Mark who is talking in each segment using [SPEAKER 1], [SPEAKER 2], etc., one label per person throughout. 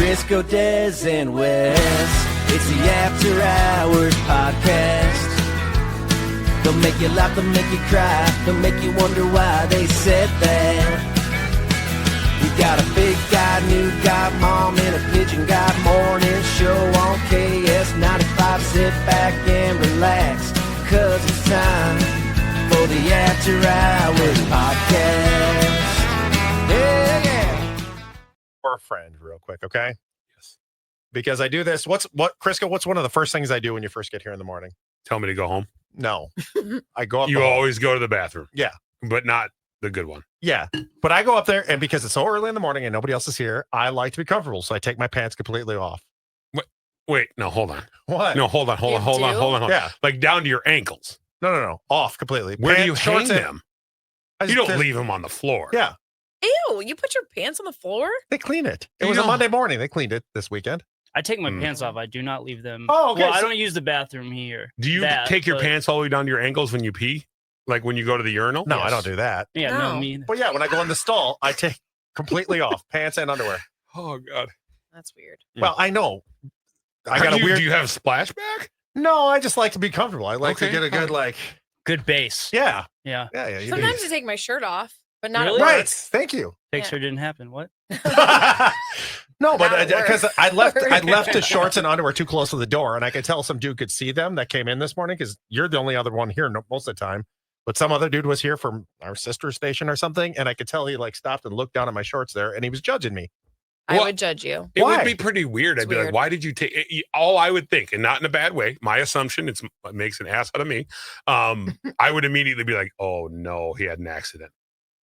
[SPEAKER 1] Crisco, Des, and Wes. It's the After Hours Podcast. They'll make you laugh, they'll make you cry, they'll make you wonder why they said that. We got a big guy, new guy, mom, and a pigeon guy morning show on KS95. Sit back and relax, cause it's time for the After Hours Podcast. Yeah.
[SPEAKER 2] For a friend, real quick, okay? Yes. Because I do this. Crisco, what's one of the first things I do when you first get here in the morning?
[SPEAKER 3] Tell me to go home.
[SPEAKER 2] No. I go up.
[SPEAKER 3] You always go to the bathroom.
[SPEAKER 2] Yeah.
[SPEAKER 3] But not the good one.
[SPEAKER 2] Yeah. But I go up there, and because it's so early in the morning and nobody else is here, I like to be comfortable. So I take my pants completely off.
[SPEAKER 3] Wait, no, hold on.
[SPEAKER 2] What?
[SPEAKER 3] No, hold on.
[SPEAKER 2] Yeah.
[SPEAKER 3] Like down to your ankles.
[SPEAKER 2] No. Off completely.
[SPEAKER 3] Where do you
[SPEAKER 2] shorts
[SPEAKER 3] hang
[SPEAKER 2] in.
[SPEAKER 3] them? You don't leave them on the floor.
[SPEAKER 2] Yeah.
[SPEAKER 4] Ew, you put your pants on the floor?
[SPEAKER 2] They clean it. It was a Monday morning. They cleaned it this weekend.
[SPEAKER 5] I take my pants off. I do not leave them.
[SPEAKER 2] Oh, okay.
[SPEAKER 5] Well, I don't use the bathroom here.
[SPEAKER 3] Do you take your pants all the way down to your ankles when you pee? Like when you go to the urinal?
[SPEAKER 2] No, yes. I don't do that.
[SPEAKER 5] Yeah, no, me either.
[SPEAKER 2] But yeah, when I go in the stall, I take completely off pants and underwear.
[SPEAKER 3] Oh, God.
[SPEAKER 4] That's weird.
[SPEAKER 2] Well, I know.
[SPEAKER 3] Do you have splashback?
[SPEAKER 2] No, I just like to be comfortable. I like to get a good,
[SPEAKER 5] good base.
[SPEAKER 2] Yeah.
[SPEAKER 5] Yeah.
[SPEAKER 4] Sometimes I take my shirt off, but not
[SPEAKER 5] Really?
[SPEAKER 4] at work.
[SPEAKER 2] Right. Thank you.
[SPEAKER 5] Picture didn't happen. What?
[SPEAKER 2] No, but
[SPEAKER 4] Not
[SPEAKER 2] because
[SPEAKER 4] work.
[SPEAKER 2] I left the shorts and underwear too close to the door, and I could tell some dude could see them that came in this morning because you're the only other one here most of the time. But some other dude was here from our sister station or something, and I could tell he stopped and looked down at my shorts there, and he was judging me.
[SPEAKER 4] I would judge you.
[SPEAKER 3] It
[SPEAKER 2] Why?
[SPEAKER 3] would be pretty weird. I'd be like, why did you take it? All I would think, and not in a bad way, my assumption, it makes an ass out of me. I would immediately be like, oh no, he had an accident.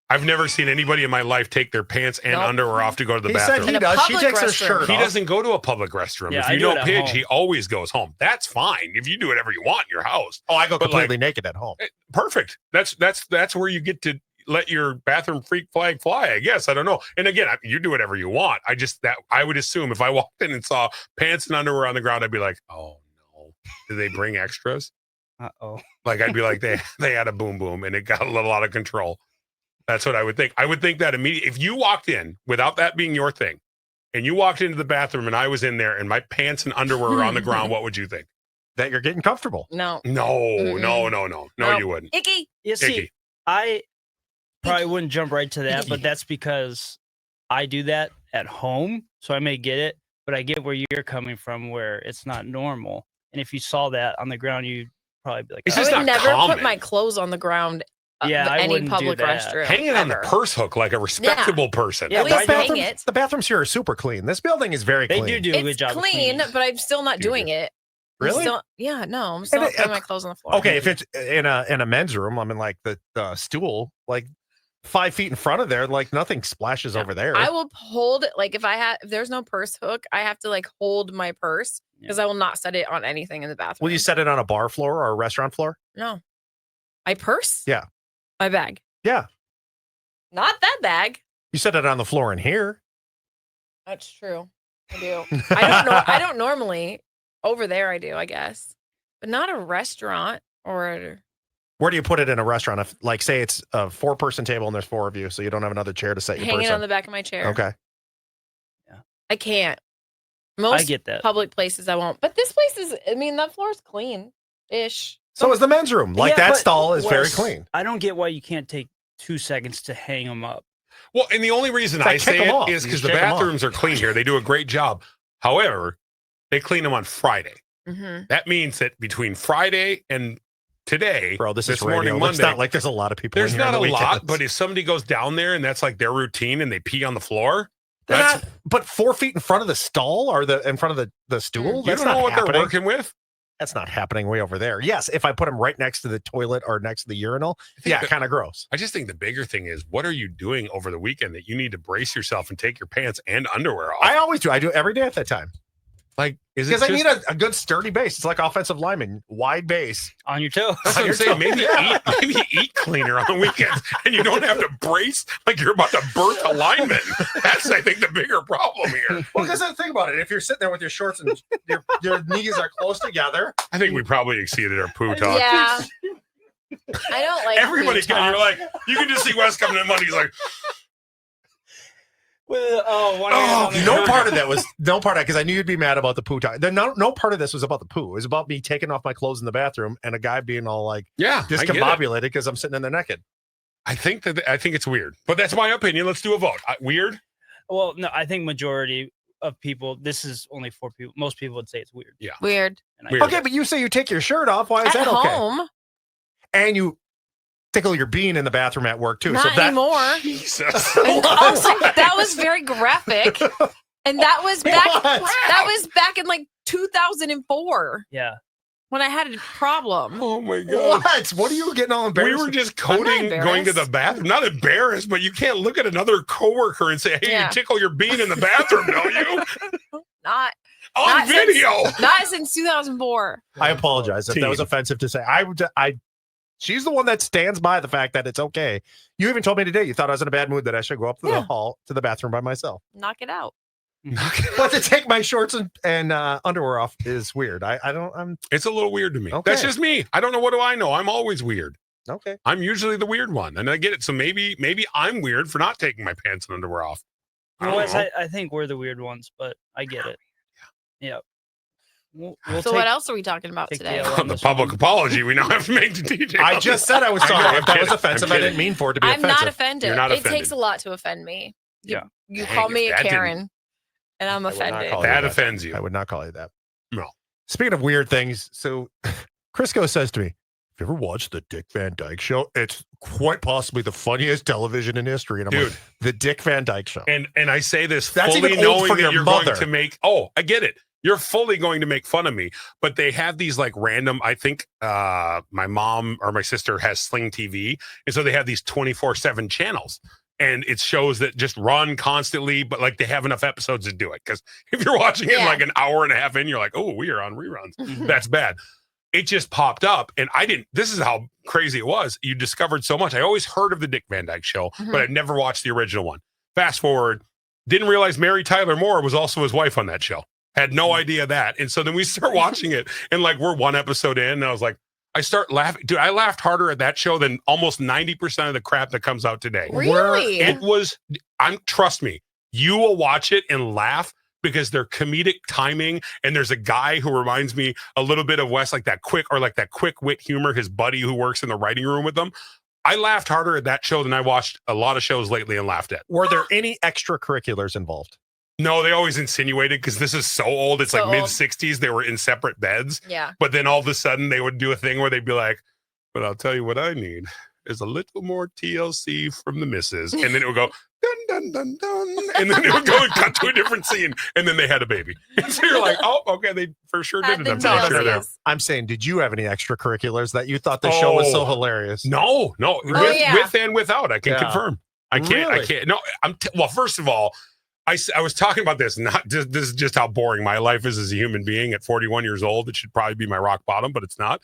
[SPEAKER 3] I've never seen anybody in my life take their pants and underwear off to go to the bathroom.
[SPEAKER 2] Said he does. She takes her shirt off.
[SPEAKER 3] He doesn't go to a public restroom.
[SPEAKER 5] Yeah,
[SPEAKER 3] if
[SPEAKER 5] I
[SPEAKER 3] you
[SPEAKER 5] do it
[SPEAKER 3] know
[SPEAKER 5] at
[SPEAKER 3] Pidge,
[SPEAKER 5] home.
[SPEAKER 3] he always goes home. That's fine. If you do whatever you want in your house.
[SPEAKER 2] Oh, I go completely naked at home.
[SPEAKER 3] Perfect. That's where you get to let your bathroom freak flag fly, I guess. I don't know. And again, you do whatever you want. I would assume if I walked in and saw pants and underwear on the ground, I'd be like, oh no. Did they bring extras?
[SPEAKER 5] Uh-oh.
[SPEAKER 3] Like I'd be like, they had a boom boom and it got a little out of control. That's what I would think. I would think that immediately. If you walked in without that being your thing, and you walked into the bathroom and I was in there and my pants and underwear were on the ground, what would you think?
[SPEAKER 2] That you're getting comfortable.
[SPEAKER 4] No.
[SPEAKER 3] No,
[SPEAKER 4] Mm-mm.
[SPEAKER 3] you wouldn't.
[SPEAKER 4] Icky.
[SPEAKER 5] You see,
[SPEAKER 3] Icky.
[SPEAKER 5] I probably wouldn't jump right to that, but that's because I do that at home, so I may get it, but I get where you're coming from, where it's not normal. And if you saw that on the ground, you'd probably be like,
[SPEAKER 3] It's
[SPEAKER 4] I
[SPEAKER 3] just
[SPEAKER 4] would
[SPEAKER 3] not
[SPEAKER 4] never
[SPEAKER 3] common.
[SPEAKER 4] put my clothes on the ground.
[SPEAKER 5] Yeah, I
[SPEAKER 4] any
[SPEAKER 5] wouldn't do
[SPEAKER 4] public
[SPEAKER 5] that.
[SPEAKER 4] restroom.
[SPEAKER 3] Hang it on the
[SPEAKER 4] ever.
[SPEAKER 3] purse hook like a respectable person.
[SPEAKER 5] Yeah,
[SPEAKER 4] At least hang it.
[SPEAKER 2] The bathrooms here are super clean. This building is very
[SPEAKER 5] They
[SPEAKER 2] clean.
[SPEAKER 5] do a good
[SPEAKER 4] It's
[SPEAKER 5] job. of
[SPEAKER 4] clean,
[SPEAKER 5] cleaning.
[SPEAKER 4] but I'm still not doing it. I'm
[SPEAKER 2] Really?
[SPEAKER 4] still I'm still not putting my clothes on the floor.
[SPEAKER 2] Okay, if it's in a men's room, I'm in the stool, 5 feet in front of there, nothing splashes over there.
[SPEAKER 4] I will hold it. If there's no purse hook, I have to hold my purse because I will not set it on anything in the bathroom.
[SPEAKER 2] Will you set it on a bar floor or a restaurant floor?
[SPEAKER 4] No. My purse?
[SPEAKER 2] Yeah.
[SPEAKER 4] My bag.
[SPEAKER 2] Yeah.
[SPEAKER 4] Not that bag.
[SPEAKER 2] You set it on the floor in here.
[SPEAKER 4] That's true. I do. I don't normally. Over there I do, I guess. But not a restaurant or
[SPEAKER 2] Where do you put it in a restaurant? If, say it's a 4-person table and there's 4 of you, so you don't have another chair to set your
[SPEAKER 4] hang
[SPEAKER 2] purse
[SPEAKER 4] it on the back of my chair.
[SPEAKER 2] Okay.
[SPEAKER 4] I can't. Most
[SPEAKER 5] I get that.
[SPEAKER 4] public places I won't. But this place is, that floor is clean-ish.
[SPEAKER 2] So is the men's room.
[SPEAKER 5] Yeah,
[SPEAKER 2] that
[SPEAKER 5] but
[SPEAKER 2] stall is very
[SPEAKER 5] Wes,
[SPEAKER 2] clean.
[SPEAKER 5] I don't get why you can't take 2 seconds to hang them up.
[SPEAKER 3] Well, and the only reason
[SPEAKER 2] It's like
[SPEAKER 3] I say
[SPEAKER 2] kick 'em
[SPEAKER 3] it
[SPEAKER 2] off.
[SPEAKER 3] is
[SPEAKER 2] You
[SPEAKER 3] because the
[SPEAKER 2] kick 'em off.
[SPEAKER 3] bathrooms are clean here. They do a great job. However, they clean them on Friday.
[SPEAKER 4] Mm-hmm.
[SPEAKER 3] That means that between Friday and today,
[SPEAKER 2] Bro, this is
[SPEAKER 3] morning,
[SPEAKER 2] radio.
[SPEAKER 3] Monday,
[SPEAKER 2] It's not like there's a lot of people
[SPEAKER 3] there's
[SPEAKER 2] in here
[SPEAKER 3] not
[SPEAKER 2] on
[SPEAKER 3] a
[SPEAKER 2] the
[SPEAKER 3] lot,
[SPEAKER 2] weekends.
[SPEAKER 3] but if somebody goes down there and that's their routine and they pee on the floor,
[SPEAKER 2] They're
[SPEAKER 3] that's
[SPEAKER 2] not, but 4 feet in front of the stall or in front of the stool?
[SPEAKER 3] you
[SPEAKER 2] That's
[SPEAKER 3] don't know
[SPEAKER 2] not
[SPEAKER 3] what
[SPEAKER 2] happening.
[SPEAKER 3] they're working with.
[SPEAKER 2] That's not happening way over there. Yes, if I put them right next to the toilet or next to the urinal, yeah, kind of gross.
[SPEAKER 3] I just think the bigger thing is, what are you doing over the weekend that you need to brace yourself and take your pants and underwear off?
[SPEAKER 2] I always do. I do it every day at that time.
[SPEAKER 3] Is it
[SPEAKER 2] Because I
[SPEAKER 3] just-
[SPEAKER 2] need a good sturdy base. It's like offensive lineman, wide base.
[SPEAKER 5] On your toes.
[SPEAKER 3] That's what I'm saying. Maybe eat cleaner on the weekends, and you don't have to brace like you're about to birth a lineman. That's, I think, the bigger problem here.
[SPEAKER 2] Well, because think about it. If you're sitting there with your shorts and your knees are close together.
[SPEAKER 3] I think we probably exceeded our poo talk.
[SPEAKER 4] Yeah. I don't like
[SPEAKER 3] Everybody
[SPEAKER 4] food
[SPEAKER 3] can.
[SPEAKER 4] talk.
[SPEAKER 3] You're like, you can just see Wes coming in Monday. He's like,
[SPEAKER 2] No part of that was because I knew you'd be mad about the poo time. No part of this was about the poo. It was about me taking off my clothes in the bathroom and a guy being all like,
[SPEAKER 3] Yeah, I get it.
[SPEAKER 2] discombobulated because I'm sitting in there naked.
[SPEAKER 3] I think it's weird, but that's my opinion. Let's do a vote. Weird?
[SPEAKER 5] Well, no, I think majority of people. This is only 4 people. Most people would say it's weird.
[SPEAKER 3] Yeah,
[SPEAKER 4] Weird.
[SPEAKER 5] And I
[SPEAKER 3] Weird.
[SPEAKER 5] get
[SPEAKER 2] Okay,
[SPEAKER 5] it.
[SPEAKER 2] but you say you take your shirt off. Why is that
[SPEAKER 4] At
[SPEAKER 2] okay?
[SPEAKER 4] home,
[SPEAKER 2] And you tickle your bean in the bathroom at work too.
[SPEAKER 4] not
[SPEAKER 2] so that
[SPEAKER 4] anymore.
[SPEAKER 3] Jesus.
[SPEAKER 4] And also, that was very graphic. And that was back.
[SPEAKER 2] What?
[SPEAKER 4] That was back in like 2004
[SPEAKER 5] Yeah.
[SPEAKER 4] when I had a problem.
[SPEAKER 3] Oh my God.
[SPEAKER 2] What are you getting all
[SPEAKER 3] We
[SPEAKER 2] embarrassed?
[SPEAKER 3] were just
[SPEAKER 4] I'm not
[SPEAKER 3] coding going to the
[SPEAKER 4] embarrassed.
[SPEAKER 3] bathroom. Not embarrassed, but you can't look at another coworker and say, hey,
[SPEAKER 4] Yeah.
[SPEAKER 3] you tickle your bean in the bathroom, don't you?
[SPEAKER 4] Not
[SPEAKER 3] On
[SPEAKER 4] Not since-
[SPEAKER 3] video.
[SPEAKER 4] not since 2004.
[SPEAKER 2] I apologize if that was
[SPEAKER 3] Team.
[SPEAKER 2] offensive to say. She's the one that stands by the fact that it's okay. You even told me today you thought I was in a bad mood that I should go up to the
[SPEAKER 4] Yeah.
[SPEAKER 2] hall to the bathroom by myself.
[SPEAKER 4] Knock it out.
[SPEAKER 2] But to take my shorts and underwear off is weird. I'm
[SPEAKER 3] It's a little weird to me.
[SPEAKER 2] Okay.
[SPEAKER 3] That's just me. I don't know. What do I know? I'm always weird.
[SPEAKER 2] okay.
[SPEAKER 3] I'm usually the weird one, and I get it. So maybe I'm weird for not taking my pants and underwear off. I
[SPEAKER 5] You know
[SPEAKER 3] don't
[SPEAKER 5] what?
[SPEAKER 3] know.
[SPEAKER 5] I think we're the weird ones, but I get it. Yeah. We'll
[SPEAKER 4] So what else are we talking about
[SPEAKER 5] take
[SPEAKER 4] today?
[SPEAKER 5] the L.
[SPEAKER 3] The public apology we now have to make to DJ.
[SPEAKER 2] I just said I was
[SPEAKER 3] I know,
[SPEAKER 2] sorry.
[SPEAKER 3] I'm
[SPEAKER 2] If that was
[SPEAKER 3] kidding.
[SPEAKER 2] offensive,
[SPEAKER 3] I'm
[SPEAKER 2] I didn't
[SPEAKER 3] kidding.
[SPEAKER 2] mean for it to be
[SPEAKER 4] I'm
[SPEAKER 2] offensive.
[SPEAKER 4] not offended.
[SPEAKER 3] You're not
[SPEAKER 4] It
[SPEAKER 3] offended.
[SPEAKER 4] takes a lot to offend me. You,
[SPEAKER 5] Yeah.
[SPEAKER 4] you
[SPEAKER 3] Dang,
[SPEAKER 4] call
[SPEAKER 3] if
[SPEAKER 4] me a
[SPEAKER 3] that didn't-
[SPEAKER 4] Karen, and I'm
[SPEAKER 2] I would not
[SPEAKER 4] offended.
[SPEAKER 2] call you
[SPEAKER 3] That
[SPEAKER 2] that.
[SPEAKER 3] offends you.
[SPEAKER 2] I would not call you that.
[SPEAKER 3] No.
[SPEAKER 2] Speaking of weird things, so Crisco says to me, "Have you ever watched the Dick Van Dyke Show? It's quite possibly the funniest television in history." And I'm
[SPEAKER 3] Dude.
[SPEAKER 2] like, "The Dick Van Dyke Show."
[SPEAKER 3] And I say this
[SPEAKER 2] That's
[SPEAKER 3] fully
[SPEAKER 2] even old
[SPEAKER 3] knowing
[SPEAKER 2] for
[SPEAKER 3] that
[SPEAKER 2] your
[SPEAKER 3] you're
[SPEAKER 2] mother.
[SPEAKER 3] going to make. Oh, I get it. You're fully going to make fun of me, but they have these like random. I think my mom or my sister has Sling TV, and so they have these 24/7 channels, and it's shows that just run constantly. But like they have enough episodes to do it. Because if you're watching it
[SPEAKER 4] Yeah.
[SPEAKER 3] like an hour and a half in, you're like, oh, we are on reruns.
[SPEAKER 4] Mhm.
[SPEAKER 3] That's bad. It just popped up, and I didn't. This is how crazy it was. You discovered so much. I always heard of the Dick Van Dyke Show, but I'd never watched the original one. Fast forward, didn't realize Mary Tyler Moore was also his wife on that show. Had no idea that. And so then we start watching it, and like we're one episode in, and I was like, I start laughing. Dude, I laughed harder at that show than almost 90% of the crap that comes out today.
[SPEAKER 4] Really?
[SPEAKER 3] It was, trust me, you will watch it and laugh because they're comedic timing. And there's a guy who reminds me a little bit of Wes, like that quick wit humor, his buddy who works in the writing room with them. I laughed harder at that show than I watched a lot of shows lately and laughed at.
[SPEAKER 2] Were there any extracurriculars involved?
[SPEAKER 3] No, they always insinuated because this is so old. It's
[SPEAKER 4] So
[SPEAKER 3] like
[SPEAKER 4] old.
[SPEAKER 3] mid-60s. They were in separate beds.
[SPEAKER 4] Yeah.
[SPEAKER 3] But then all of a sudden they would do a thing where they'd be like, but I'll tell you what I need is a little more TLC from the missus. And then it would go, dun, dun, dun, dun. And then it would go and cut to a different scene. And then they had a baby. And so you're like, oh, okay, they for sure did it. I'm pretty sure there.
[SPEAKER 2] I'm saying, did you have any extracurriculars that you thought the show was so hilarious?
[SPEAKER 3] No.
[SPEAKER 2] Really?
[SPEAKER 3] With and without, I can
[SPEAKER 2] Yeah.
[SPEAKER 3] confirm. I can't.
[SPEAKER 2] Really?
[SPEAKER 3] No, well, first of all, I was talking about this. Not just, this is just how boring my life is as a human being at 41 years old. It should probably be my rock bottom, but it's not.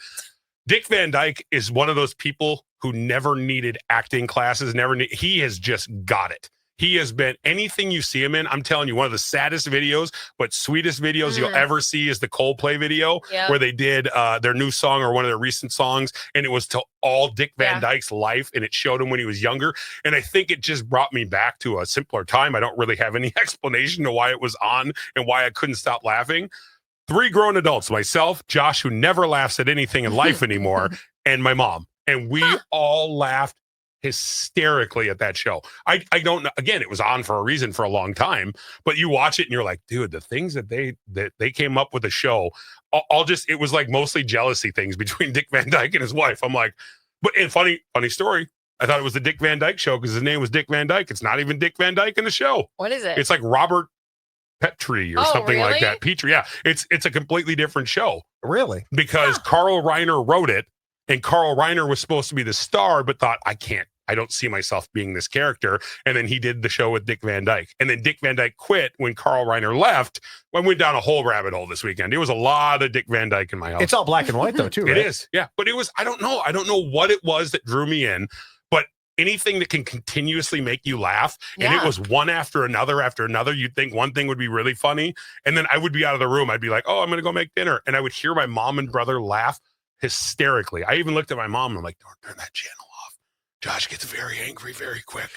[SPEAKER 3] Dick Van Dyke is one of those people who never needed acting classes. He has just got it. He has been anything you see him in. I'm telling you, one of the saddest videos, but sweetest videos you'll ever see is the Coldplay video where they did their new song or one of their recent songs. And it was to all Dick Van Dyke's life. And it showed him when he was younger. And I think it just brought me back to a simpler time. I don't really have any explanation to why it was on and why I couldn't stop laughing. 3 grown adults, myself, Josh, who never laughs at anything in life anymore, and my mom. And we all laughed hysterically at that show. I don't know. Again, it was on for a reason for a long time, but you watch it and you're like, dude, the things that they came up with the show, it was like mostly jealousy things between Dick Van Dyke and his wife. I'm like, and funny story. I thought it was the Dick Van Dyke Show because his name was Dick Van Dyke. It's not even Dick Van Dyke in the show.
[SPEAKER 4] What is it?
[SPEAKER 3] It's like Robert Petrie or something like that. Petrie. Yeah. It's a completely different show.
[SPEAKER 2] Really?
[SPEAKER 3] Because Carl Reiner wrote it, and Carl Reiner was supposed to be the star, but thought, I don't see myself being this character. And then he did the show with Dick Van Dyke. And then Dick Van Dyke quit when Carl Reiner left. I went down a whole rabbit hole this weekend. It was a lot of Dick Van Dyke in my house.
[SPEAKER 2] It's all black and white though, too, right?
[SPEAKER 3] It is. Yeah. But it was, I don't know what it was that drew me in, but anything that can continuously make you laugh. And it was one after another. You'd think one thing would be really funny. And then I would be out of the room. I'd be like, oh, I'm going to go make dinner. And I would hear my mom and brother laugh hysterically. I even looked at my mom and I'm like, don't turn that channel off. Josh gets very angry very quick.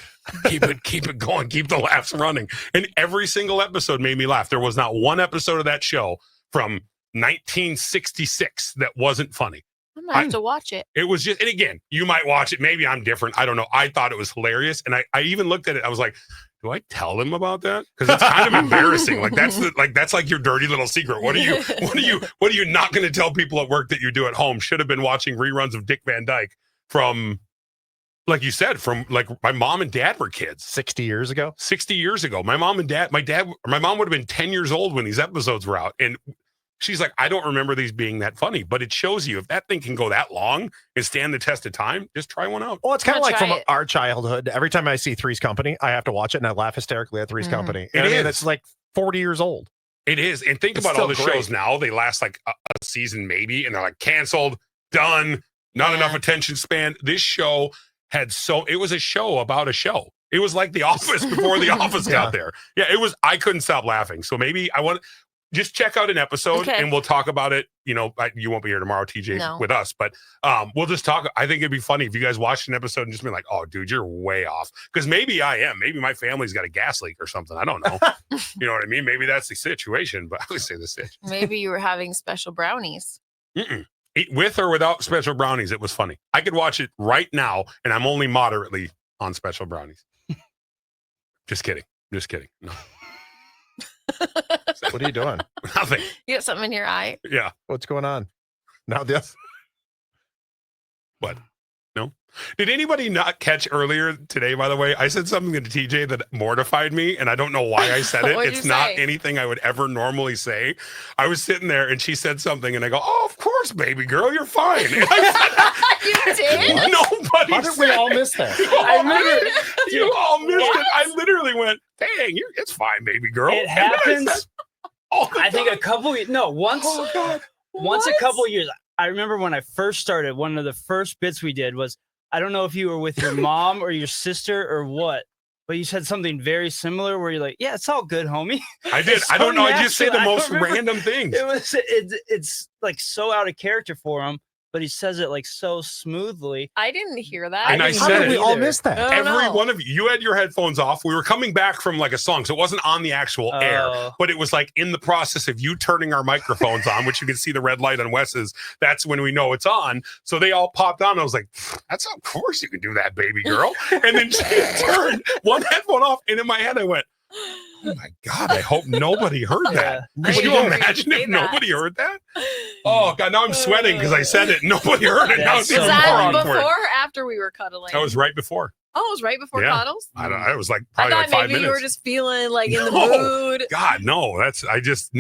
[SPEAKER 3] Keep it going. Keep the laughs running. And every single episode made me laugh. There was not one episode of that show from 1966 that wasn't funny.
[SPEAKER 4] I'm gonna have to watch it.
[SPEAKER 3] It was just, and again, you might watch it. Maybe I'm different. I don't know. I thought it was hilarious. And I even looked at it. I was like, do I tell them about that? Because it's kind of embarrassing. Like that's like your dirty little secret. What are you not going to tell people at work that you do at home? Should have been watching reruns of Dick Van Dyke from, like you said, from like my mom and dad were kids
[SPEAKER 2] 60 years ago.
[SPEAKER 3] 60 years ago. My mom would have been 10 years old when these episodes were out. And she's like, I don't remember these being that funny, but it shows you if that thing can go that long and stand the test of time, just try one out.
[SPEAKER 2] Well, it's kind of like from
[SPEAKER 4] it.
[SPEAKER 2] our childhood. Every time I see Three's Company, I have to watch it and I laugh hysterically at Three's Company. And it's like 40 years old.
[SPEAKER 3] It is. And think
[SPEAKER 2] It's
[SPEAKER 3] about all the
[SPEAKER 2] still great.
[SPEAKER 3] shows now. They last like a season maybe, and they're like canceled, done, not enough attention span. This show it was a show about a show. It was like The Office before The Office got there. Yeah, it was. I couldn't stop laughing. So maybe just check out an episode and we'll talk about it. You know, you won't be here tomorrow, TJ, with us, but we'll just talk. I think it'd be funny if you guys watched an episode and just been like, oh, dude, you're way off. Because maybe I am. Maybe my family's got a gas leak or something. I don't know. You know what I mean? Maybe that's the situation, but I would say the situation.
[SPEAKER 4] Maybe you were having special brownies.
[SPEAKER 3] With or without special brownies, it was funny. I could watch it right now, and I'm only moderately on special brownies. Just kidding. No.
[SPEAKER 2] What are you doing?
[SPEAKER 3] Nothing.
[SPEAKER 4] You got something in your eye?
[SPEAKER 3] Yeah.
[SPEAKER 2] What's going on? Now this.
[SPEAKER 3] What? No. Did anybody not catch earlier today, by the way? I said something to TJ that mortified me, and I don't know why I said it.
[SPEAKER 4] What'd
[SPEAKER 3] It's
[SPEAKER 4] you
[SPEAKER 3] not
[SPEAKER 4] say?
[SPEAKER 3] anything I would ever normally say. I was sitting there, and she said something, and I go, oh, of course, baby girl, you're fine. And I
[SPEAKER 4] You did?
[SPEAKER 3] said, nobody
[SPEAKER 2] How did we all miss that?
[SPEAKER 3] I remember you all missed it. I literally went, dang, it's fine, baby girl.
[SPEAKER 5] It
[SPEAKER 3] And I
[SPEAKER 5] happens.
[SPEAKER 3] said, all the
[SPEAKER 5] I think
[SPEAKER 3] time.
[SPEAKER 5] a couple. No, once.
[SPEAKER 3] Oh, God.
[SPEAKER 5] Once a
[SPEAKER 4] What?
[SPEAKER 5] couple years. I remember when I first started. One of the first bits we did was, I don't know if you were with your mom or your sister or what, but you said something very similar where you're like, "Yeah, it's all good, homie."
[SPEAKER 3] I did.
[SPEAKER 5] It's
[SPEAKER 3] I don't
[SPEAKER 5] so
[SPEAKER 3] know. I just say the
[SPEAKER 5] natural. I
[SPEAKER 3] most
[SPEAKER 5] remember-
[SPEAKER 3] random things.
[SPEAKER 5] It's like so out of character for him, but he says it like so smoothly.
[SPEAKER 4] I didn't hear that.
[SPEAKER 3] And I
[SPEAKER 5] didn't
[SPEAKER 2] How
[SPEAKER 3] said
[SPEAKER 2] did we
[SPEAKER 3] it.
[SPEAKER 2] all
[SPEAKER 5] either.
[SPEAKER 2] miss that?
[SPEAKER 4] Oh,
[SPEAKER 3] Every
[SPEAKER 4] no.
[SPEAKER 3] one of you had your headphones off. We were coming back from like a song, so it wasn't on the actual air,
[SPEAKER 5] Oh.
[SPEAKER 3] but it was like in the process of you turning our microphones on, which you can see the red light on Wes's. That's when we know it's on. So they all popped on. I was like, "That's of course you can do that, baby girl." And then she turned one headphone off, and in my head I went, "Oh my God! I hope nobody heard that."
[SPEAKER 5] Yeah.
[SPEAKER 3] Could you
[SPEAKER 4] didn't hear
[SPEAKER 3] imagine
[SPEAKER 4] you say
[SPEAKER 3] if
[SPEAKER 4] that.
[SPEAKER 3] nobody heard that? Oh God! Now I'm sweating because I said it. Nobody heard it. Now
[SPEAKER 5] That's
[SPEAKER 3] it's
[SPEAKER 5] so
[SPEAKER 4] Was
[SPEAKER 3] even more
[SPEAKER 4] that
[SPEAKER 5] funny.
[SPEAKER 3] awkward.
[SPEAKER 4] before or after we were cuddling?
[SPEAKER 3] That was right before.
[SPEAKER 4] Oh, it was right before
[SPEAKER 3] Yeah.
[SPEAKER 4] cuddles?
[SPEAKER 3] I don't know. It was like
[SPEAKER 4] I
[SPEAKER 3] probably
[SPEAKER 4] thought
[SPEAKER 3] like 5
[SPEAKER 4] maybe
[SPEAKER 3] minutes.
[SPEAKER 4] you were just feeling like in the
[SPEAKER 3] No.
[SPEAKER 4] mood.
[SPEAKER 3] God, no. I just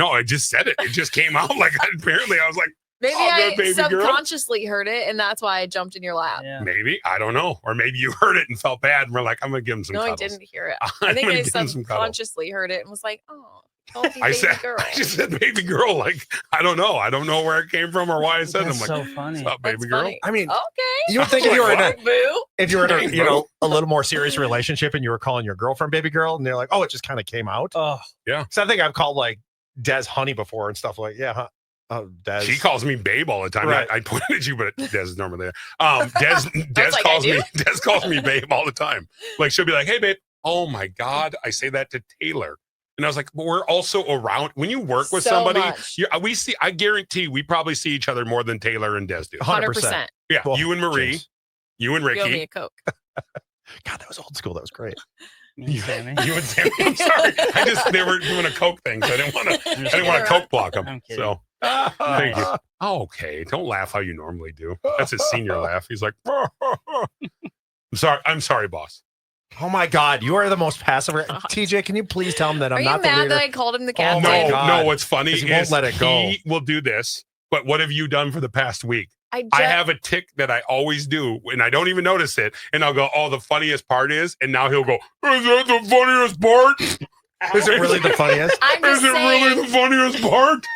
[SPEAKER 3] said it. It just came out like apparently I was like,
[SPEAKER 4] Maybe
[SPEAKER 3] Oh,
[SPEAKER 4] I
[SPEAKER 3] good baby girl.
[SPEAKER 4] subconsciously heard it, and that's why I jumped in your lap.
[SPEAKER 5] Yeah.
[SPEAKER 3] maybe I don't know, or maybe you heard it and felt bad, and we're like, I'm gonna give him some.
[SPEAKER 4] No, I
[SPEAKER 3] cuddles.
[SPEAKER 4] didn't hear it.
[SPEAKER 3] I'm
[SPEAKER 4] I think
[SPEAKER 3] gonna
[SPEAKER 4] I
[SPEAKER 3] give him some cuddles.
[SPEAKER 4] subconsciously heard it and was like, oh, salty
[SPEAKER 3] I
[SPEAKER 4] baby
[SPEAKER 3] said,
[SPEAKER 4] girl.
[SPEAKER 3] I just said, baby girl. Like I don't know where it came from or why I said it. I'm
[SPEAKER 5] That's
[SPEAKER 3] like,
[SPEAKER 5] so funny.
[SPEAKER 3] what's up, baby
[SPEAKER 4] That's
[SPEAKER 3] girl?
[SPEAKER 4] funny.
[SPEAKER 2] I mean,
[SPEAKER 4] Okay.
[SPEAKER 2] you would think if you were in a
[SPEAKER 4] Boo.
[SPEAKER 2] if you were in a,
[SPEAKER 3] Thanks,
[SPEAKER 2] you
[SPEAKER 3] bro.
[SPEAKER 2] know, a little more serious relationship and you were calling your girlfriend baby girl and they're like, oh, it just kind of came out.
[SPEAKER 5] Oh,
[SPEAKER 2] So I think I've called like Des honey before and stuff like, yeah, huh? Oh, Des.
[SPEAKER 3] She calls me babe all the time.
[SPEAKER 2] Right.
[SPEAKER 3] I pointed at you, but Des is normally there. Des
[SPEAKER 4] like,
[SPEAKER 3] calls
[SPEAKER 4] I
[SPEAKER 3] me.
[SPEAKER 4] do?
[SPEAKER 3] Des calls me babe all the time. Like she'll be like, "Hey, babe." Oh my God, I say that to Taylor, and I was like, "But we're also around when you work with
[SPEAKER 4] So
[SPEAKER 3] somebody.
[SPEAKER 4] much.
[SPEAKER 3] We see. I guarantee we probably see each other more than Taylor and Des do.
[SPEAKER 2] 100%.
[SPEAKER 3] Yeah,
[SPEAKER 2] Well,
[SPEAKER 3] you and Marie,
[SPEAKER 2] jeez.
[SPEAKER 3] you and
[SPEAKER 4] Feel me
[SPEAKER 3] Ricky,
[SPEAKER 4] a Coke.
[SPEAKER 2] God, that was old school. That was great.
[SPEAKER 5] me and Sammy.
[SPEAKER 3] you and Sammy. I'm sorry, they were doing a Coke thing, so I didn't want to. I didn't want to Coke block them.
[SPEAKER 5] I'm kidding.
[SPEAKER 3] So. Thank you. Okay, don't laugh how you normally do. That's a senior laugh. He's like, I'm sorry, boss.
[SPEAKER 2] Oh my God, you are the most passive. TJ, can you please tell him that
[SPEAKER 4] Are
[SPEAKER 2] I'm
[SPEAKER 4] you
[SPEAKER 2] not the
[SPEAKER 4] mad
[SPEAKER 2] leader?
[SPEAKER 4] that I called him the
[SPEAKER 2] Oh
[SPEAKER 4] captain?
[SPEAKER 2] my
[SPEAKER 3] No,
[SPEAKER 2] God.
[SPEAKER 3] no. What's funny
[SPEAKER 2] 'Cause
[SPEAKER 3] is
[SPEAKER 2] he won't let it go.
[SPEAKER 3] he will do this. But what have you done for the past week?
[SPEAKER 4] I
[SPEAKER 3] I have a tick that I always do, and I don't even notice it. And I'll go, "Oh, the funniest part is," and now he'll go, "Is that the funniest part?
[SPEAKER 2] Is it really the funniest?
[SPEAKER 4] I'm just
[SPEAKER 3] Is it
[SPEAKER 4] saying.
[SPEAKER 3] really the funniest part?"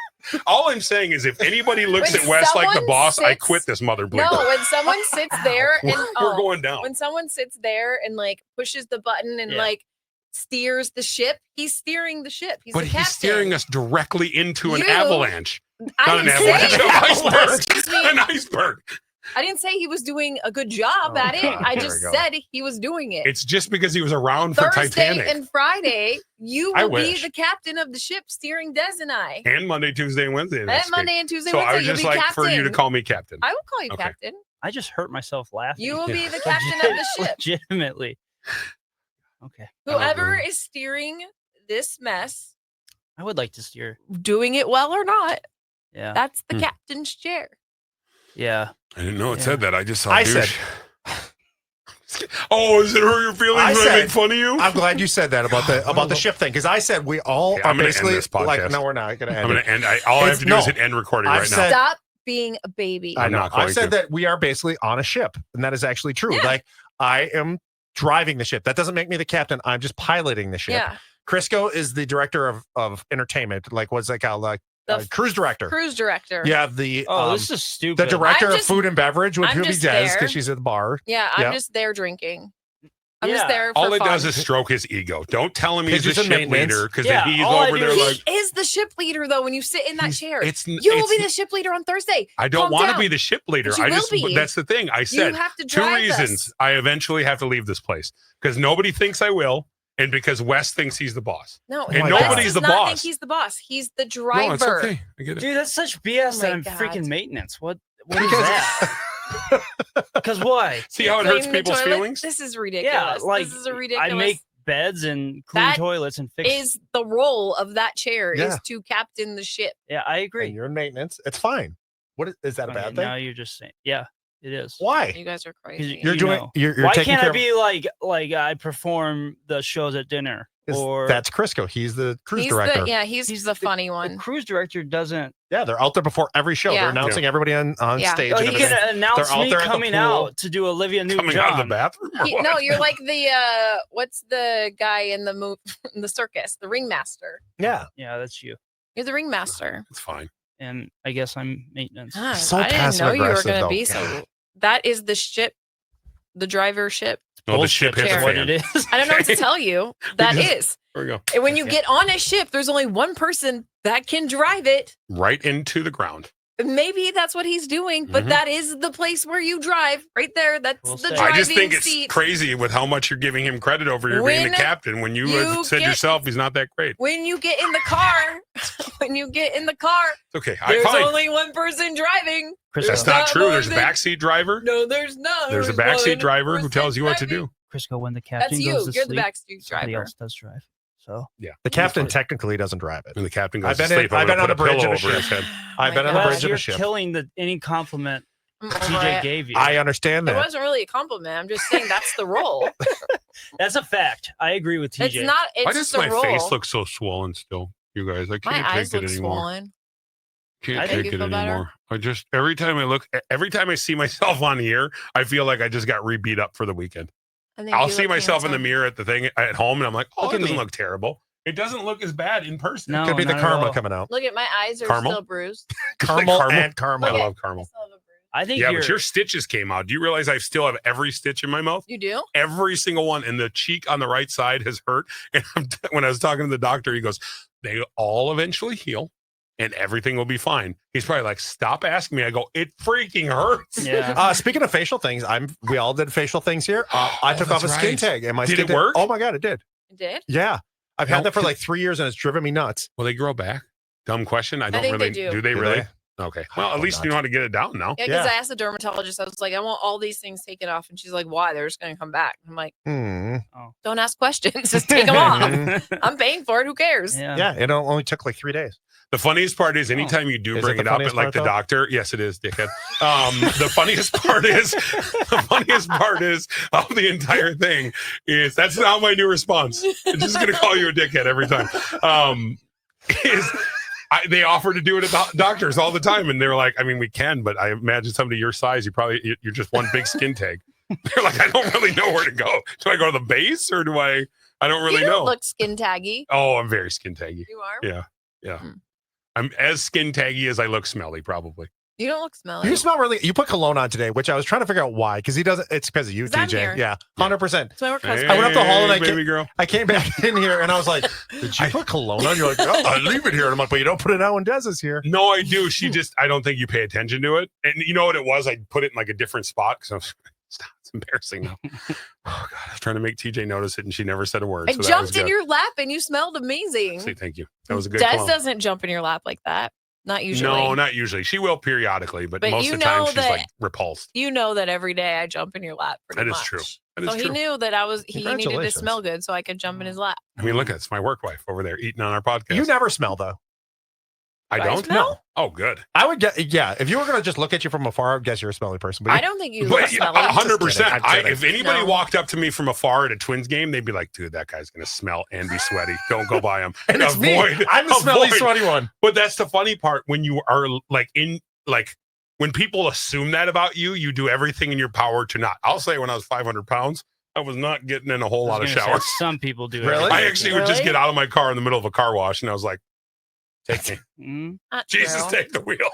[SPEAKER 3] All I'm saying is, if anybody looks
[SPEAKER 4] When
[SPEAKER 3] at Wes like the
[SPEAKER 4] someone
[SPEAKER 3] boss, I
[SPEAKER 4] sits-
[SPEAKER 3] quit this mother
[SPEAKER 4] No,
[SPEAKER 3] bleeper.
[SPEAKER 4] when someone sits there and
[SPEAKER 3] We're going down.
[SPEAKER 4] when someone sits there and like pushes the button and
[SPEAKER 5] Yeah.
[SPEAKER 4] like steers the ship, he's steering the ship. He's
[SPEAKER 3] But
[SPEAKER 4] the
[SPEAKER 3] he's
[SPEAKER 4] captain.
[SPEAKER 3] steering us directly into an
[SPEAKER 4] You-
[SPEAKER 3] avalanche.
[SPEAKER 4] I
[SPEAKER 3] Not an
[SPEAKER 4] didn't say
[SPEAKER 3] avalanche, an
[SPEAKER 4] that.
[SPEAKER 3] iceberg.
[SPEAKER 4] Excuse me.
[SPEAKER 3] An iceberg.
[SPEAKER 4] I didn't say he was doing a good job at it.
[SPEAKER 2] God,
[SPEAKER 4] I
[SPEAKER 2] here
[SPEAKER 4] just
[SPEAKER 2] we go.
[SPEAKER 4] said he was doing it.
[SPEAKER 3] It's just because he was around for
[SPEAKER 4] Thursday
[SPEAKER 3] Titanic.
[SPEAKER 4] and Friday, you
[SPEAKER 3] I
[SPEAKER 4] will be
[SPEAKER 3] wish.
[SPEAKER 4] the captain of the ship steering Des and I.
[SPEAKER 3] And Monday, Tuesday, and Wednesday.
[SPEAKER 4] And
[SPEAKER 3] next
[SPEAKER 4] Monday
[SPEAKER 3] week.
[SPEAKER 4] and Tuesday,
[SPEAKER 3] So
[SPEAKER 4] Wednesday,
[SPEAKER 3] I would just
[SPEAKER 4] you'll be
[SPEAKER 3] like
[SPEAKER 4] captain.
[SPEAKER 3] for you to call me captain.
[SPEAKER 4] I will call you
[SPEAKER 3] Okay.
[SPEAKER 4] captain.
[SPEAKER 5] I just hurt myself laughing.
[SPEAKER 4] You will
[SPEAKER 3] Yeah.
[SPEAKER 4] be the captain of the ship.
[SPEAKER 5] Legitimately. Okay.
[SPEAKER 4] Whoever
[SPEAKER 3] really.
[SPEAKER 4] is steering this mess,
[SPEAKER 5] I would like to steer.
[SPEAKER 4] doing it well or not,
[SPEAKER 5] Yeah.
[SPEAKER 4] that's the
[SPEAKER 3] Hmm.
[SPEAKER 4] captain's chair.
[SPEAKER 5] Yeah.
[SPEAKER 3] I didn't know it
[SPEAKER 5] Yeah.
[SPEAKER 3] said that. I just saw
[SPEAKER 2] I
[SPEAKER 3] douche. Oh, is it hurt your feelings
[SPEAKER 2] I
[SPEAKER 3] when I
[SPEAKER 2] said-
[SPEAKER 3] make fun of you?
[SPEAKER 2] I'm glad you said that about the ship thing because I said we all
[SPEAKER 3] Okay,
[SPEAKER 2] are
[SPEAKER 3] I'm gonna end
[SPEAKER 2] basically
[SPEAKER 3] this
[SPEAKER 2] like
[SPEAKER 3] podcast.
[SPEAKER 2] no, we're not gonna end.
[SPEAKER 3] I'm
[SPEAKER 2] it.
[SPEAKER 3] gonna end. All I have
[SPEAKER 2] It's-
[SPEAKER 3] to do is
[SPEAKER 2] no.
[SPEAKER 3] hit end recording
[SPEAKER 2] I've
[SPEAKER 3] right
[SPEAKER 2] said-
[SPEAKER 3] now.
[SPEAKER 4] Stop being a baby.
[SPEAKER 2] I
[SPEAKER 3] I'm
[SPEAKER 2] know.
[SPEAKER 3] not
[SPEAKER 2] I
[SPEAKER 3] going
[SPEAKER 2] said
[SPEAKER 3] to.
[SPEAKER 2] that we are basically on a ship, and that is actually true.
[SPEAKER 4] Yeah.
[SPEAKER 2] Like I am driving the ship. That doesn't make me the captain. I'm just piloting the ship.
[SPEAKER 4] Yeah.
[SPEAKER 2] Crisco is the director of entertainment. Like what's that called? Like
[SPEAKER 4] The
[SPEAKER 2] cruise director.
[SPEAKER 4] Cruise director.
[SPEAKER 2] Yeah, the
[SPEAKER 5] Oh,
[SPEAKER 2] um,
[SPEAKER 5] this is stupid.
[SPEAKER 2] the director
[SPEAKER 4] I'm
[SPEAKER 2] of
[SPEAKER 4] just-
[SPEAKER 2] food and beverage, which
[SPEAKER 4] I'm
[SPEAKER 2] would be
[SPEAKER 4] just
[SPEAKER 2] Des
[SPEAKER 4] there.
[SPEAKER 2] because she's at the bar.
[SPEAKER 4] Yeah, I'm
[SPEAKER 2] Yeah.
[SPEAKER 4] just there drinking. I'm
[SPEAKER 5] Yeah.
[SPEAKER 4] just there for
[SPEAKER 3] All it
[SPEAKER 4] fun.
[SPEAKER 3] does is stroke his ego. Don't tell him he's the
[SPEAKER 2] He's just
[SPEAKER 3] ship
[SPEAKER 2] maintenance.
[SPEAKER 3] leader because
[SPEAKER 5] Yeah,
[SPEAKER 3] then he's
[SPEAKER 5] all I
[SPEAKER 3] over
[SPEAKER 5] do
[SPEAKER 3] there
[SPEAKER 5] is-
[SPEAKER 3] like,
[SPEAKER 4] He is the ship leader, though, when you sit in that
[SPEAKER 3] He's-
[SPEAKER 4] chair.
[SPEAKER 3] it's-
[SPEAKER 4] You will
[SPEAKER 3] it's-
[SPEAKER 4] be the ship leader on Thursday.
[SPEAKER 3] I don't
[SPEAKER 4] Calm
[SPEAKER 3] want to
[SPEAKER 4] down.
[SPEAKER 3] be the ship leader.
[SPEAKER 4] But you
[SPEAKER 3] I
[SPEAKER 4] will
[SPEAKER 3] just
[SPEAKER 4] be.
[SPEAKER 3] that's the thing. I
[SPEAKER 4] You
[SPEAKER 3] said
[SPEAKER 4] have to
[SPEAKER 3] two
[SPEAKER 4] drive
[SPEAKER 3] reasons
[SPEAKER 4] us.
[SPEAKER 3] I eventually have to leave this place because nobody thinks I will, and because Wes thinks he's the boss.
[SPEAKER 4] No,
[SPEAKER 2] And
[SPEAKER 4] Wes
[SPEAKER 2] nobody's
[SPEAKER 4] does
[SPEAKER 3] the
[SPEAKER 4] not
[SPEAKER 3] boss.
[SPEAKER 4] think he's the boss. He's the
[SPEAKER 3] No,
[SPEAKER 4] driver.
[SPEAKER 3] it's okay. I get it.
[SPEAKER 5] Dude, that's such BS
[SPEAKER 4] Oh
[SPEAKER 5] that
[SPEAKER 4] my
[SPEAKER 5] I'm
[SPEAKER 4] God.
[SPEAKER 5] freaking maintenance. What is that? Because why?
[SPEAKER 3] See how it hurts
[SPEAKER 4] Cleaning the
[SPEAKER 3] people's
[SPEAKER 4] toilet?
[SPEAKER 3] feelings?
[SPEAKER 4] This is ridiculous.
[SPEAKER 5] like,
[SPEAKER 4] this is a ridiculous.
[SPEAKER 5] I make beds and clean
[SPEAKER 4] That
[SPEAKER 5] toilets and fix.
[SPEAKER 4] is the role of that chair
[SPEAKER 2] Yeah.
[SPEAKER 4] is to captain the ship.
[SPEAKER 5] Yeah, I
[SPEAKER 2] And
[SPEAKER 5] agree.
[SPEAKER 2] you're in maintenance. It's fine. What is that a
[SPEAKER 5] Okay,
[SPEAKER 2] bad thing?
[SPEAKER 5] Now you're just saying, yeah, it is.
[SPEAKER 2] Why?
[SPEAKER 4] You guys are
[SPEAKER 5] 'Cause
[SPEAKER 4] crazy.
[SPEAKER 2] You're
[SPEAKER 5] you
[SPEAKER 2] doing.
[SPEAKER 5] know.
[SPEAKER 2] You're
[SPEAKER 5] Why
[SPEAKER 2] taking
[SPEAKER 5] can't
[SPEAKER 2] care
[SPEAKER 5] I be like I perform the shows at dinner?
[SPEAKER 2] of,
[SPEAKER 5] Or
[SPEAKER 2] that's Crisco. He's the cruise
[SPEAKER 4] he's
[SPEAKER 2] director.
[SPEAKER 4] he's the funny
[SPEAKER 5] the
[SPEAKER 4] one.
[SPEAKER 5] cruise director doesn't.
[SPEAKER 2] Yeah, they're out there before every show.
[SPEAKER 4] Yeah.
[SPEAKER 2] They're announcing everybody on
[SPEAKER 4] Yeah.
[SPEAKER 2] stage.
[SPEAKER 5] Oh,
[SPEAKER 2] and
[SPEAKER 5] he
[SPEAKER 2] everything.
[SPEAKER 5] can announce
[SPEAKER 2] out
[SPEAKER 5] me
[SPEAKER 2] there at the
[SPEAKER 5] coming
[SPEAKER 2] pool.
[SPEAKER 5] out to do Olivia
[SPEAKER 3] Coming
[SPEAKER 5] Newton-John.
[SPEAKER 3] out of the bathroom? Or what?
[SPEAKER 4] No, you're like the what's the guy in the in the circus, the ringmaster.
[SPEAKER 2] Yeah.
[SPEAKER 5] Yeah, that's you.
[SPEAKER 4] You're the ringmaster.
[SPEAKER 3] It's fine.
[SPEAKER 5] And I guess I'm maintenance.
[SPEAKER 4] God,
[SPEAKER 2] So
[SPEAKER 4] I didn't know you were
[SPEAKER 2] passive-aggressive,
[SPEAKER 4] going to
[SPEAKER 2] though.
[SPEAKER 4] be so. That is the ship, the driver ship.
[SPEAKER 3] No, the ship hits
[SPEAKER 4] Chair.
[SPEAKER 3] the
[SPEAKER 5] what
[SPEAKER 3] fan.
[SPEAKER 5] it is.
[SPEAKER 4] I don't know what to tell you. That
[SPEAKER 3] just-
[SPEAKER 4] is.
[SPEAKER 3] There we go.
[SPEAKER 4] And when you
[SPEAKER 5] Yeah.
[SPEAKER 4] get on a ship, there's only one person that can drive it.
[SPEAKER 3] Right into the ground.
[SPEAKER 4] Maybe that's what he's doing, but
[SPEAKER 3] Mhm.
[SPEAKER 4] that is the place where you drive right there. That's
[SPEAKER 5] Well
[SPEAKER 4] the
[SPEAKER 5] said.
[SPEAKER 4] driving
[SPEAKER 3] I just think it's
[SPEAKER 4] seat.
[SPEAKER 3] crazy with how much you're giving him credit over you're being the
[SPEAKER 4] When
[SPEAKER 3] captain when you,
[SPEAKER 4] you
[SPEAKER 3] said
[SPEAKER 4] get-
[SPEAKER 3] yourself he's not that great.
[SPEAKER 4] When you get in the car, when you get in the car,
[SPEAKER 3] It's okay.
[SPEAKER 4] there's
[SPEAKER 3] fine.
[SPEAKER 4] only one person driving.
[SPEAKER 5] Crisco,
[SPEAKER 3] That's
[SPEAKER 4] There's
[SPEAKER 3] not
[SPEAKER 4] not
[SPEAKER 3] true.
[SPEAKER 4] more
[SPEAKER 3] There's a
[SPEAKER 4] than-
[SPEAKER 3] backseat driver.
[SPEAKER 4] No, there's not.
[SPEAKER 3] There's a backseat driver who tells you what to do.
[SPEAKER 5] Crisco, when the captain
[SPEAKER 4] That's you.
[SPEAKER 5] goes to
[SPEAKER 4] You're the
[SPEAKER 5] sleep,
[SPEAKER 4] backseat
[SPEAKER 5] somebody
[SPEAKER 4] driver.
[SPEAKER 5] else does drive. So
[SPEAKER 2] The captain
[SPEAKER 5] funny.
[SPEAKER 2] technically doesn't drive it.
[SPEAKER 3] And the captain goes
[SPEAKER 2] I've
[SPEAKER 3] to
[SPEAKER 2] been in-
[SPEAKER 3] sleep. I'm
[SPEAKER 2] I've
[SPEAKER 3] gonna
[SPEAKER 2] been on
[SPEAKER 3] put
[SPEAKER 2] a bridge
[SPEAKER 3] pillow
[SPEAKER 2] of a
[SPEAKER 3] over his
[SPEAKER 2] ship.
[SPEAKER 3] head.
[SPEAKER 2] I've been on a
[SPEAKER 5] Wes,
[SPEAKER 2] bridge of a
[SPEAKER 5] you're
[SPEAKER 2] ship.
[SPEAKER 5] killing any compliment
[SPEAKER 4] I'm over
[SPEAKER 5] TJ
[SPEAKER 4] it.
[SPEAKER 5] gave you.
[SPEAKER 2] I understand
[SPEAKER 4] It
[SPEAKER 2] that.
[SPEAKER 4] wasn't really a compliment. I'm just saying that's the role.
[SPEAKER 5] That's a fact. I agree with TJ.
[SPEAKER 4] It's not.
[SPEAKER 3] Why
[SPEAKER 4] It's
[SPEAKER 3] does
[SPEAKER 4] just a
[SPEAKER 3] my
[SPEAKER 4] role.
[SPEAKER 3] face look so swollen still? You guys, I
[SPEAKER 4] My
[SPEAKER 3] can't
[SPEAKER 4] eyes
[SPEAKER 3] take
[SPEAKER 4] look
[SPEAKER 3] it anymore.
[SPEAKER 4] swollen.
[SPEAKER 3] Can't
[SPEAKER 5] I
[SPEAKER 3] take
[SPEAKER 5] think
[SPEAKER 4] you
[SPEAKER 3] it
[SPEAKER 4] feel better.
[SPEAKER 3] anymore. I just every time I see myself on here, I feel like I just got re-beat up for the weekend.
[SPEAKER 4] I think
[SPEAKER 3] I'll
[SPEAKER 4] you
[SPEAKER 3] see
[SPEAKER 4] look
[SPEAKER 3] myself in the
[SPEAKER 4] handsome.
[SPEAKER 3] mirror at the thing at home, and I'm like, oh,
[SPEAKER 5] Look
[SPEAKER 3] it
[SPEAKER 5] at
[SPEAKER 3] doesn't
[SPEAKER 5] me.
[SPEAKER 3] look terrible. It doesn't look as bad in person.
[SPEAKER 5] No,
[SPEAKER 2] Could be the
[SPEAKER 5] not at
[SPEAKER 2] karma
[SPEAKER 5] all.
[SPEAKER 2] coming out.
[SPEAKER 4] Look at my eyes are
[SPEAKER 3] Caramel?
[SPEAKER 4] still bruised.
[SPEAKER 2] Caramel
[SPEAKER 3] caramel?
[SPEAKER 2] and caramel.
[SPEAKER 3] I
[SPEAKER 4] Look
[SPEAKER 3] love
[SPEAKER 4] I
[SPEAKER 3] caramel.
[SPEAKER 4] still have a bruise.
[SPEAKER 5] I think
[SPEAKER 3] Yeah,
[SPEAKER 5] you're.
[SPEAKER 3] but your stitches came out. Do you realize I still have every stitch in my mouth?
[SPEAKER 4] You do?
[SPEAKER 3] Every single one, and the cheek on the right side has hurt. And when I was talking to the doctor, he goes, "They all eventually heal, and everything will be fine." He's probably like, "Stop asking me." I go, "It freaking hurts."
[SPEAKER 5] Yeah.
[SPEAKER 2] Speaking of facial things, we all did facial things here. I took off a
[SPEAKER 3] that's
[SPEAKER 2] skin
[SPEAKER 3] right.
[SPEAKER 2] tag, and my
[SPEAKER 3] Did
[SPEAKER 2] skin
[SPEAKER 3] it
[SPEAKER 2] tag-
[SPEAKER 3] work?
[SPEAKER 2] Oh my god, it did.
[SPEAKER 4] It did?
[SPEAKER 2] Yeah, I've
[SPEAKER 3] No,
[SPEAKER 2] had that for
[SPEAKER 3] could-
[SPEAKER 2] like 3 years, and it's driven me nuts.
[SPEAKER 3] Will they grow back? Dumb question. I don't
[SPEAKER 4] think they
[SPEAKER 3] really.
[SPEAKER 4] do.
[SPEAKER 3] Do they
[SPEAKER 2] Do
[SPEAKER 3] really?
[SPEAKER 2] they?
[SPEAKER 3] Okay. Well, at
[SPEAKER 2] hope
[SPEAKER 3] least you
[SPEAKER 2] not.
[SPEAKER 3] know how to get it down now.
[SPEAKER 4] Yeah, because
[SPEAKER 2] Yeah.
[SPEAKER 4] I asked the dermatologist, I was like, I want all these things taken off. And she's like, why? They're just going to come back. I'm like, don't ask questions. Just take them off. I'm paying for it. Who cares?
[SPEAKER 5] yeah.
[SPEAKER 2] Yeah, it only took like 3 days.
[SPEAKER 3] The funniest part is anytime you do
[SPEAKER 2] Is it
[SPEAKER 3] bring
[SPEAKER 2] the
[SPEAKER 3] it up
[SPEAKER 2] funniest
[SPEAKER 3] at like
[SPEAKER 2] part,
[SPEAKER 3] the
[SPEAKER 2] though?
[SPEAKER 3] doctor. Yes, it is, dickhead. The funniest part is of the entire thing is that's not my new response. I'm just gonna call you a dickhead every time. They offer to do it at the doctors all the time, and they're like, I mean, we can, but I imagine somebody your size, you're just one big skin tag. They're like, I don't really know where to go. Do I go to the base or do I don't really
[SPEAKER 4] you don't
[SPEAKER 3] know.
[SPEAKER 4] look skin taggy.
[SPEAKER 3] Oh, I'm very skin taggy.
[SPEAKER 4] You are?
[SPEAKER 3] Yeah. Yeah.
[SPEAKER 4] Hmm.
[SPEAKER 3] I'm as skin taggy as I look smelly, probably.
[SPEAKER 4] You don't look smelly.
[SPEAKER 2] You smell really. You put cologne on today, which I was trying to figure out why, because he doesn't. It's because of you,
[SPEAKER 4] 'Cause I'm
[SPEAKER 2] TJ.
[SPEAKER 4] here.
[SPEAKER 2] Yeah, 100%.
[SPEAKER 4] It's my work
[SPEAKER 3] Hey,
[SPEAKER 4] husband.
[SPEAKER 2] I went up the hall and I
[SPEAKER 3] baby girl.
[SPEAKER 2] I came back in here and I was like, Did you put cologne on? You're like, oh, I leave it here. And I'm like, but you don't put it out when Des is here.
[SPEAKER 3] No, I do. I don't think you pay attention to it. And you know what it was? I put it in like a different spot because stop. It's embarrassing now. Oh God, I was trying to make TJ notice it, and she never said a word.
[SPEAKER 4] I
[SPEAKER 3] so that
[SPEAKER 4] jumped
[SPEAKER 3] was
[SPEAKER 4] in
[SPEAKER 3] good.
[SPEAKER 4] your lap, and you smelled amazing.
[SPEAKER 3] Say thank you. That was a good.
[SPEAKER 4] Des
[SPEAKER 3] cologne.
[SPEAKER 4] doesn't jump in your lap like that. Not usually.
[SPEAKER 3] No, not usually. She will periodically, but most
[SPEAKER 4] you
[SPEAKER 3] of the time
[SPEAKER 4] know
[SPEAKER 3] she's
[SPEAKER 4] that-
[SPEAKER 3] like repulsed.
[SPEAKER 4] You know that every day I jump in your lap. Pretty
[SPEAKER 3] That is
[SPEAKER 4] much.
[SPEAKER 3] true. That is
[SPEAKER 4] So he
[SPEAKER 3] true.
[SPEAKER 4] knew that he needed to
[SPEAKER 2] Congratulations.
[SPEAKER 4] smell good, so I could jump in his lap.
[SPEAKER 3] I mean, look, it's my work wife over there eating on our podcast.
[SPEAKER 2] You never smell though.
[SPEAKER 3] I
[SPEAKER 4] Do I
[SPEAKER 3] don't
[SPEAKER 4] smell?
[SPEAKER 3] know. Oh, good.
[SPEAKER 2] I would get if you were gonna just look at you from afar, I'd guess you're a smelly person. But
[SPEAKER 4] I don't think you
[SPEAKER 3] But
[SPEAKER 4] smell it.
[SPEAKER 3] 100%.
[SPEAKER 2] I'm kidding.
[SPEAKER 3] If anybody
[SPEAKER 4] No.
[SPEAKER 3] walked up to me from afar at a Twins game, they'd be like, "Dude, that guy's gonna smell and be sweaty. Don't go by him."
[SPEAKER 2] and it's me. I'm the smelly, sweaty one.
[SPEAKER 3] But that's the funny part when you are when people assume that about you, you do everything in your power to not. I'll say when I was 500 pounds, I was not getting in a whole lot of showers.
[SPEAKER 5] Some people do.
[SPEAKER 2] Really?
[SPEAKER 3] I actually would just
[SPEAKER 4] Really?
[SPEAKER 3] get out of my car in the middle of a car wash, and I was like, "Take me,
[SPEAKER 5] Mm,
[SPEAKER 4] Not
[SPEAKER 3] Jesus,
[SPEAKER 4] true.
[SPEAKER 3] take the wheel,"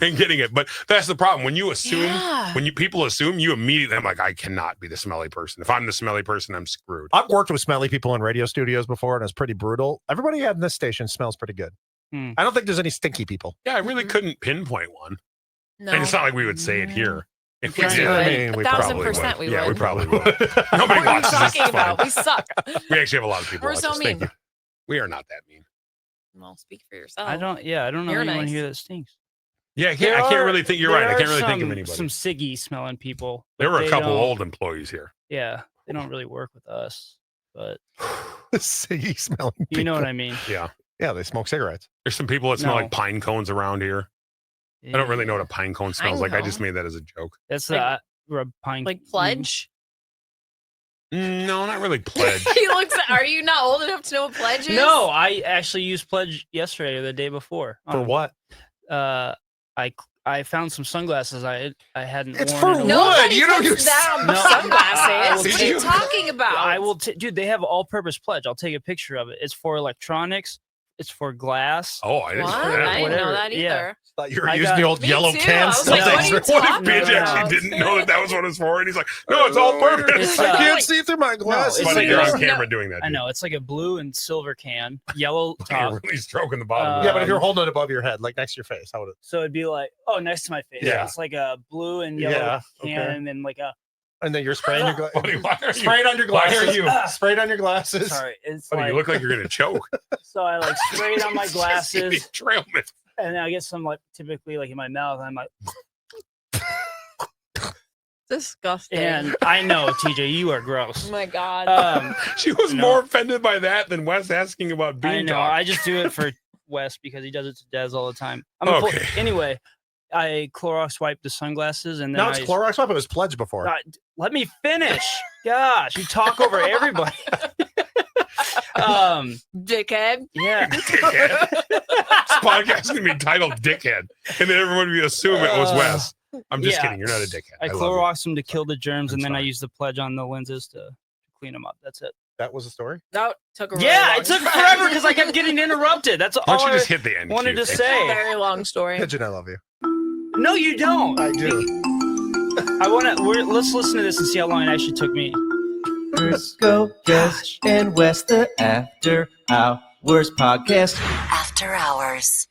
[SPEAKER 3] and getting it. But that's the problem when you assume.
[SPEAKER 4] Yeah.
[SPEAKER 3] When people assume, you immediately, I'm like, I cannot be the smelly person. If I'm the smelly person, I'm screwed.
[SPEAKER 2] I've worked with smelly people in radio studios before, and it's pretty brutal. Everybody at this station smells pretty good.
[SPEAKER 5] Hmm.
[SPEAKER 2] I don't think there's any stinky people.
[SPEAKER 3] Yeah, I really couldn't pinpoint one.
[SPEAKER 4] No.
[SPEAKER 3] And it's not like we would say it here. If we
[SPEAKER 4] Yes,
[SPEAKER 3] did,
[SPEAKER 4] you
[SPEAKER 2] I
[SPEAKER 4] would.
[SPEAKER 2] mean, we
[SPEAKER 4] 1,000% we
[SPEAKER 3] yeah, we
[SPEAKER 4] would.
[SPEAKER 3] probably would.
[SPEAKER 2] would.
[SPEAKER 3] Nobody
[SPEAKER 4] What are you
[SPEAKER 3] watches this.
[SPEAKER 4] talking
[SPEAKER 3] It's fine.
[SPEAKER 4] about? We suck.
[SPEAKER 3] We actually have a lot of people.
[SPEAKER 4] We're
[SPEAKER 3] like
[SPEAKER 4] so
[SPEAKER 3] us.
[SPEAKER 4] mean.
[SPEAKER 3] Thank you. We are not that mean.
[SPEAKER 4] Well, speak for yourself.
[SPEAKER 5] I don't know
[SPEAKER 4] You're
[SPEAKER 5] anyone
[SPEAKER 4] nice.
[SPEAKER 5] here that stinks.
[SPEAKER 3] Yeah, I can't really think. You're right. I
[SPEAKER 5] There
[SPEAKER 3] can't
[SPEAKER 5] are
[SPEAKER 3] really think of anybody.
[SPEAKER 5] Some siggy smelling people.
[SPEAKER 3] There
[SPEAKER 5] but
[SPEAKER 3] were a
[SPEAKER 5] they
[SPEAKER 3] couple
[SPEAKER 5] don't-
[SPEAKER 3] old employees here.
[SPEAKER 5] Yeah, they don't really work with us, but
[SPEAKER 2] Siggy smelling people.
[SPEAKER 5] you know what I mean.
[SPEAKER 3] Yeah.
[SPEAKER 2] Yeah, they smoke cigarettes.
[SPEAKER 3] There's some people that smell
[SPEAKER 5] No.
[SPEAKER 3] like pine cones around here. I don't really know what a pine cone smells
[SPEAKER 4] Pine
[SPEAKER 3] like. I just
[SPEAKER 4] cone?
[SPEAKER 3] made that as a joke.
[SPEAKER 5] That's
[SPEAKER 4] Like-
[SPEAKER 5] rub pine.
[SPEAKER 4] Like pledge.
[SPEAKER 3] No, not really pledge.
[SPEAKER 4] He looks. Are you not old enough to know what pledge is?
[SPEAKER 5] No, I actually used pledge yesterday or the day before.
[SPEAKER 2] For what?
[SPEAKER 5] I found some sunglasses I hadn't.
[SPEAKER 2] It's
[SPEAKER 5] worn
[SPEAKER 2] for
[SPEAKER 5] in a
[SPEAKER 2] wood.
[SPEAKER 5] while.
[SPEAKER 4] Nobody
[SPEAKER 2] You don't
[SPEAKER 4] puts
[SPEAKER 2] use-
[SPEAKER 4] that on
[SPEAKER 5] No.
[SPEAKER 4] sunglasses.
[SPEAKER 5] Did
[SPEAKER 4] What are you
[SPEAKER 2] you?
[SPEAKER 4] talking about?
[SPEAKER 5] I will, dude. They have all-purpose pledge. I'll take a picture of it. It's for electronics. It's for glass.
[SPEAKER 3] Oh, I didn't
[SPEAKER 4] What?
[SPEAKER 3] know
[SPEAKER 4] I
[SPEAKER 3] that.
[SPEAKER 4] didn't know
[SPEAKER 5] Whatever.
[SPEAKER 4] that
[SPEAKER 5] Yeah.
[SPEAKER 4] either.
[SPEAKER 2] Thought you were
[SPEAKER 5] I
[SPEAKER 2] using
[SPEAKER 5] got-
[SPEAKER 2] the old
[SPEAKER 4] Me
[SPEAKER 2] yellow
[SPEAKER 4] too.
[SPEAKER 2] can
[SPEAKER 4] I was
[SPEAKER 2] stuff.
[SPEAKER 4] like,
[SPEAKER 2] that
[SPEAKER 4] what are you
[SPEAKER 2] was-
[SPEAKER 3] What if
[SPEAKER 4] talking
[SPEAKER 3] Midge
[SPEAKER 4] about?
[SPEAKER 3] actually didn't know that was what it's for? And he's like, no, it's all purpose.
[SPEAKER 5] It's,
[SPEAKER 2] I
[SPEAKER 5] uh,
[SPEAKER 2] can't see through my glasses.
[SPEAKER 5] it's
[SPEAKER 3] Funny,
[SPEAKER 5] like
[SPEAKER 3] you're
[SPEAKER 5] a-
[SPEAKER 3] on camera doing that.
[SPEAKER 5] I
[SPEAKER 3] dude.
[SPEAKER 5] know it's like a blue and silver can, yellow
[SPEAKER 3] You're
[SPEAKER 5] top.
[SPEAKER 3] really stroking the bottom.
[SPEAKER 2] Yeah, but if you're holding it above your head, like next to your face, how would it?
[SPEAKER 5] So it'd be like, oh, next to my face.
[SPEAKER 2] Yeah.
[SPEAKER 5] It's like a blue and yellow
[SPEAKER 2] Yeah,
[SPEAKER 5] can,
[SPEAKER 2] okay.
[SPEAKER 5] and then like a.
[SPEAKER 2] And then you're spraying your
[SPEAKER 3] Buddy,
[SPEAKER 2] glasses.
[SPEAKER 3] why are you?
[SPEAKER 2] Sprayed on your
[SPEAKER 3] Why are
[SPEAKER 2] glasses.
[SPEAKER 3] you?
[SPEAKER 2] Sprayed on your glasses.
[SPEAKER 5] Sorry, it's
[SPEAKER 3] Buddy,
[SPEAKER 5] like,
[SPEAKER 3] you look like you're gonna choke.
[SPEAKER 5] so I like sprayed on my
[SPEAKER 3] Just
[SPEAKER 5] glasses,
[SPEAKER 3] trail mix.
[SPEAKER 5] and then I get some like typically like in my mouth. I'm like,
[SPEAKER 4] Disgusting.
[SPEAKER 5] and I know TJ, you are
[SPEAKER 4] oh
[SPEAKER 5] gross.
[SPEAKER 4] my god.
[SPEAKER 3] She was
[SPEAKER 5] No.
[SPEAKER 3] more offended by that than Wes asking about
[SPEAKER 5] I
[SPEAKER 3] bean
[SPEAKER 5] know.
[SPEAKER 3] talk.
[SPEAKER 5] I just do it for Wes because he does it to Des all the time.
[SPEAKER 3] Okay.
[SPEAKER 5] Anyway, I Clorox wiped the sunglasses, and then
[SPEAKER 2] Now it's Clorox wipe. It was Pledge before.
[SPEAKER 5] God, let me finish. Gosh, you talk over everybody.
[SPEAKER 4] Dickhead.
[SPEAKER 5] Yeah.
[SPEAKER 3] Dickhead. This podcast is gonna be titled "Dickhead," and then everyone would assume it was Wes. I'm just
[SPEAKER 5] yeah.
[SPEAKER 3] kidding. You're not a dickhead.
[SPEAKER 5] I
[SPEAKER 3] love you.
[SPEAKER 5] Clorox them to kill the germs, and
[SPEAKER 3] That's
[SPEAKER 5] then I
[SPEAKER 3] fine.
[SPEAKER 5] use the pledge on the lenses to clean them up. That's it.
[SPEAKER 2] That was the story.
[SPEAKER 4] That took a really
[SPEAKER 5] Yeah,
[SPEAKER 4] long
[SPEAKER 5] it took
[SPEAKER 4] time.
[SPEAKER 5] forever because I kept getting interrupted. That's
[SPEAKER 3] Why
[SPEAKER 5] all
[SPEAKER 3] don't you
[SPEAKER 5] I
[SPEAKER 3] just hit the end?
[SPEAKER 5] wanted
[SPEAKER 3] cue?
[SPEAKER 5] to
[SPEAKER 4] It's a
[SPEAKER 5] say.
[SPEAKER 4] very long story.
[SPEAKER 2] Pigeon, I love you.
[SPEAKER 5] No, you don't.
[SPEAKER 2] I do.
[SPEAKER 5] I want to. Let's listen to this and see how long it actually took me.
[SPEAKER 1] Crisco, Des, and West, the After Hours podcast.
[SPEAKER 6] After Hours.